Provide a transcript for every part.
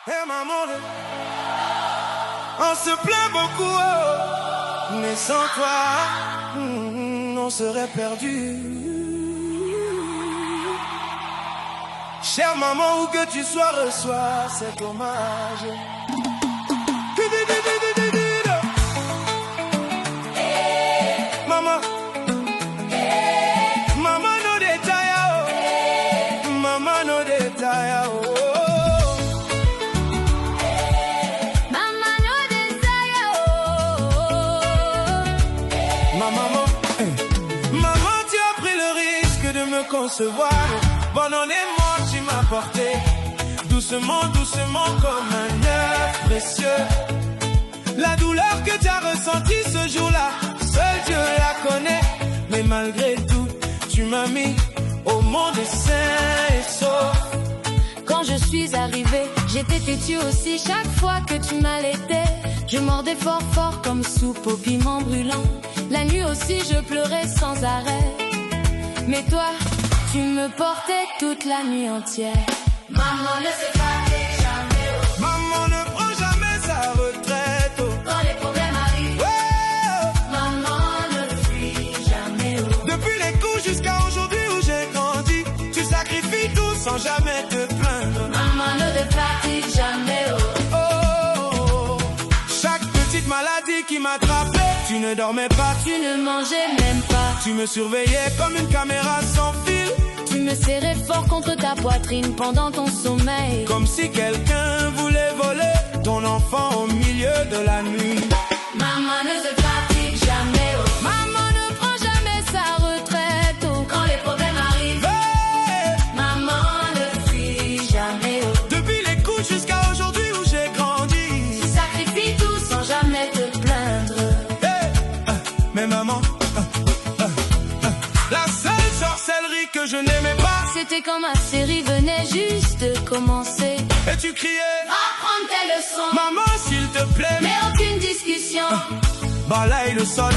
Et maman, on se plaint beaucoup, oh, mais sans toi, on serait perdu. Chère maman, où que tu sois, reçois cet hommage. Maman, maman no détail, oh, maman no détail, oh. Maman, tu as pris le risque de me concevoir. Bon, honnêtement, tu m'as porté doucement, doucement comme un œuf précieux. La douleur que tu as ressentie ce jour-là, seul Dieu la connaît. Mais malgré tout, tu m'as mis au monde sain et sauf. Quand je suis arrivée, j'étais têtue aussi. Chaque fois que tu m'allaitais, je mordais fort fort comme soupe au piment brûlant. La nuit aussi je pleurais sans arrêt. Mais toi, tu me portais toute la nuit entière. Maman ne se fatigue jamais, oh. Maman ne prend jamais sa retraite, oh. Quand les problèmes arrivent, Ouais. maman ne fuit jamais, oh. Depuis les coups jusqu'à aujourd'hui où j'ai grandi, tu sacrifies tout sans jamais te plaindre. Maman ne te fatigue jamais, oh. Oh, chaque petite maladie qui m'attrapait, tu ne dormais pas, Tu ne mangeais même pas. tu me surveillais comme une caméra sans fil. Tu me serrais fort contre ta poitrine pendant ton sommeil. Comme si quelqu'un voulait voler ton enfant au milieu de la nuit. Maman ne se fatigue jamais, oh. Maman ne prend jamais sa retraite, oh. Quand les problèmes arrivent, Hey, maman ne fuit jamais, oh. depuis les coups jusqu'à aujourd'hui où j'ai grandi. Tu sacrifies tout sans jamais te plaindre. Hey, mais maman, la seule sorcellerie que je n'aimais pas, C'était quand ma série venait juste de commencer. et tu criais, Apprendre tes leçons, maman s'il te plaît, mais aucune discussion. balaye le sol,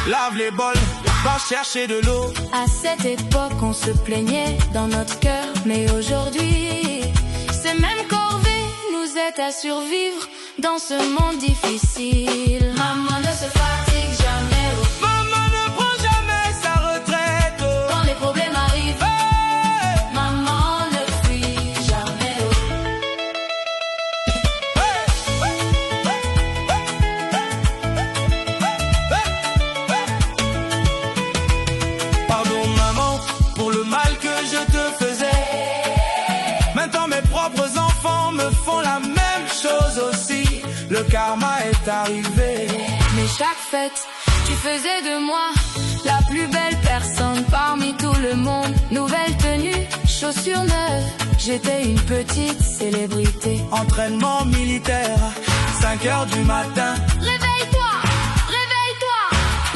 lave les bols, va chercher de l'eau. À cette époque, on se plaignait dans notre cœur, mais aujourd'hui, ces mêmes corvées nous aident à survivre dans ce monde difficile. Maman ne se fatigue jamais, oh. Maman ne prend jamais sa retraite, oh. Quand les problèmes arrivent, Hey, maman ne fuit jamais, oh. pardon maman pour le mal que je te faisais. Maintenant mes propres enfants me font la même chose aussi. Le karma est arrivé. Mais chaque fête, tu faisais de moi la plus belle personne parmi tout le monde. Nouvelle tenue, chaussures neuves, j'étais une petite célébrité. Entraînement militaire, 5 heures du matin. Réveille-toi, réveille-toi,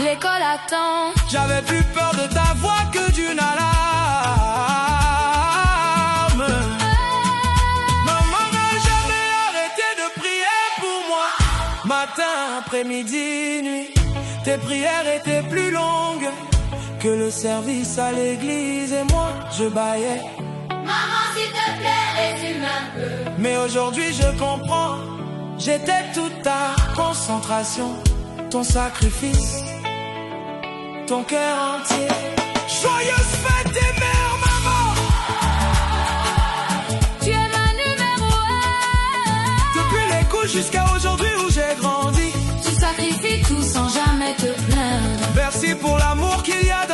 l'école attend. J'avais plus peur de ta voix que d'une alarme. Maman n'a jamais arrêté de prier pour moi. Matin, après-midi, nuit, tes prières étaient plus longues que le service à l'église. Et moi, je baillais. Maman, s'il te plaît, résume un peu. Mais aujourd'hui, je comprends. J'étais toute ta concentration, ton sacrifice, ton cœur entier. Joyeuse fête des mères, maman. Tu es ma numéro 1. Depuis les coups jusqu'à aujourd'hui où j'ai grandi. Tu sacrifies tout sans jamais te plaindre. Merci pour l'amour qu'il y a